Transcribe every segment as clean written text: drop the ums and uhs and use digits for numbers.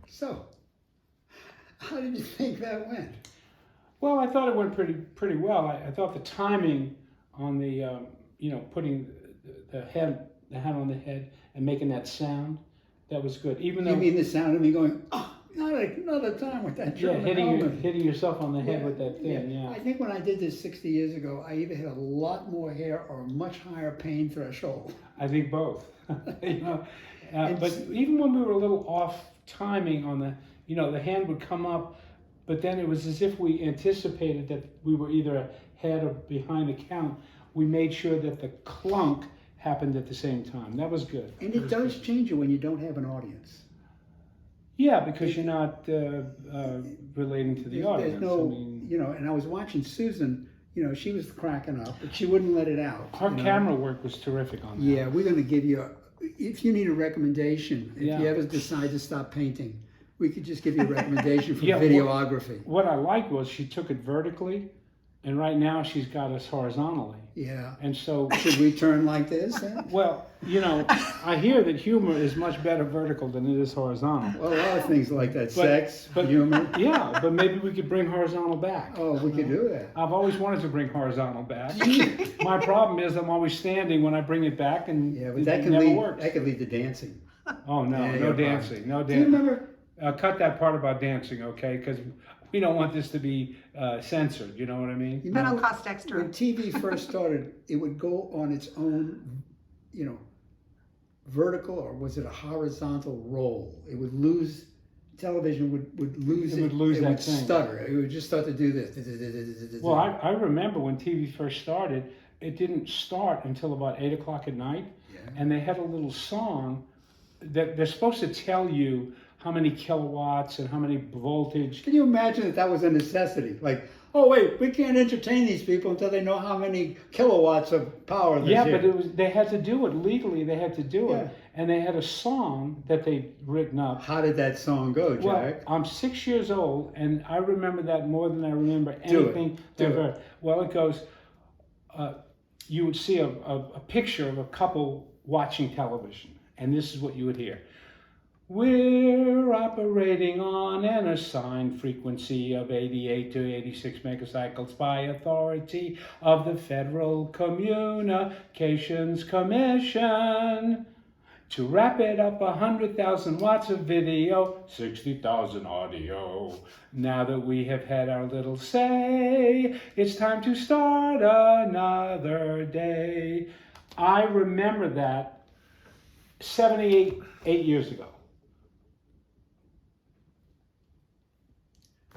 So, how did you think that went? Well, I thought it went pretty well. I thought the timing on the putting the hat on the head and making that sound, that was good. Even though You mean the sound of me going, oh, not another time with that yeah, German hitting yourself on the head with that thing. Yeah. I think when I did this 60 years ago, I either had a lot more hair or a much higher pain threshold. I think both. But even when we were a little off timing on the hand would come up, but then it was as if we anticipated that we were either ahead or behind the count. We made sure that the clunk happened at the same time. That was good. And it does change you when you don't have an audience. Yeah, because you're not relating to the audience. There's no, and I was watching Susan, she was cracking up, but she wouldn't let it out. Her camera work was terrific on that. Yeah, we're going to give you, if you need a recommendation, if you ever decide to stop painting, we could just give you a recommendation for videography. What I liked was she took it vertically, and right now she's got us horizontally. Yeah. And so... Should we turn like this? Well, I hear that humor is much better vertical than it is horizontal. Well, a lot of things like that, sex, humor. Yeah, but maybe we could bring horizontal back. Oh, we could do that. I've always wanted to bring horizontal back. My problem is I'm always standing when I bring it back, and but it never works. That could lead to dancing. Oh, no, no dancing. No dancing. Do you remember? Cut that part about dancing, okay? Because we don't want this to be censored, you know what I mean? But it'll cost extra. When TV first started, it would go on its own, vertical, or was it a horizontal roll? It would lose, television would lose it. It would lose that would thing. Stutter. It would just start to do this. Well, I remember when TV first started, it didn't start until about 8 o'clock at night. Yeah. And they had a little song that they're supposed to tell you how many kilowatts and how many voltage. Can you imagine that was a necessity? Like, oh wait, we can't entertain these people until they know how many kilowatts of power there's here. But they had to do it legally. They had to do it, and they had a song that they'd written up. How did that song go, Jack? Well, I'm 6 years old, and I remember that more than I remember anything ever. Well, it goes. You would see a picture of a couple watching television, and this is what you would hear. We're operating on an assigned frequency of 88 to 86 megacycles by authority of the Federal Communications Commission. To wrap it up, 100,000 watts of video, 60,000 audio. Now that we have had our little say, it's time to start another day. I remember that 78 years ago.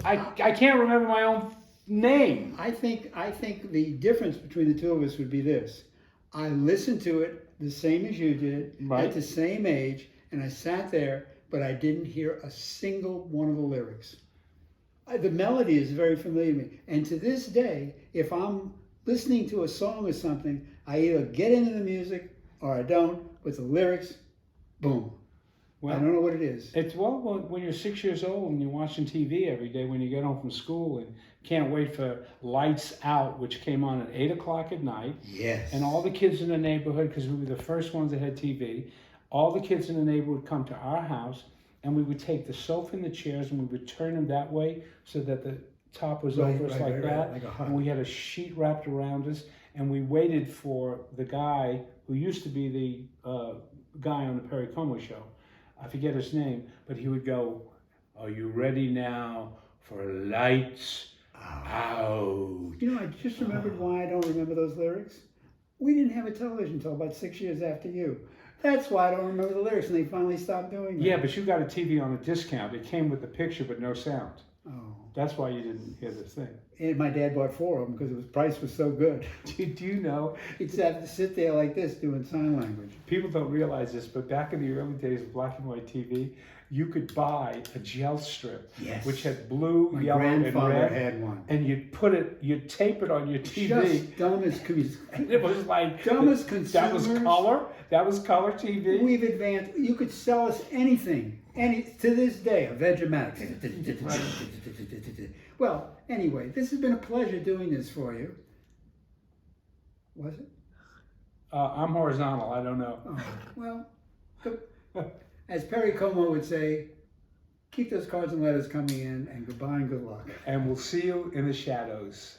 I can't remember my own name. I think the difference between the two of us would be this. I listened to it the same as you did, at the same age, and I sat there, but I didn't hear a single one of the lyrics. The melody is very familiar to me. And to this day, if I'm listening to a song or something, I either get into the music or I don't, but the lyrics, boom. Well, I don't know what it is. It's when you're 6 years old and you're watching TV every day when you get home from school and can't wait for Lights Out, which came on at 8 o'clock at night. Yes. And all the kids in the neighborhood, because we were the first ones that had TV, all the kids in the neighborhood would come to our house, and we would take the sofa and the chairs and we would turn them that way so that the top was over us like that. Like a hut. And we had a sheet wrapped around us, and we waited for the guy who used to be the guy on the Perry Como show. I forget his name, but he would go, "Are you ready now for Lights Out?" I just remembered why I don't remember those lyrics. We didn't have a television until about 6 years after you. That's why I don't remember the lyrics, and they finally stopped doing that. Yeah, but you got a TV on a discount. It came with the picture, but no sound. Oh. That's why you didn't hear this thing. And my dad bought 4 of them because the price was so good. Do you know? He'd have to sit there like this doing sign language. People don't realize this, but back in the early days of black and white TV, you could buy a gel strip, which had blue, yellow, and red. My grandfather had one. And you'd tape it on your TV. Just dumb as And it was like dumb as consumers. That was color. That was color TV. We've advanced. You could sell us anything. To this day, a Vegematics. Well, anyway, this has been a pleasure doing this for you. Was it? I'm horizontal. I don't know. Oh, well, as Perry Como would say, keep those cards and letters coming in, and goodbye and good luck. And we'll see you in the shadows.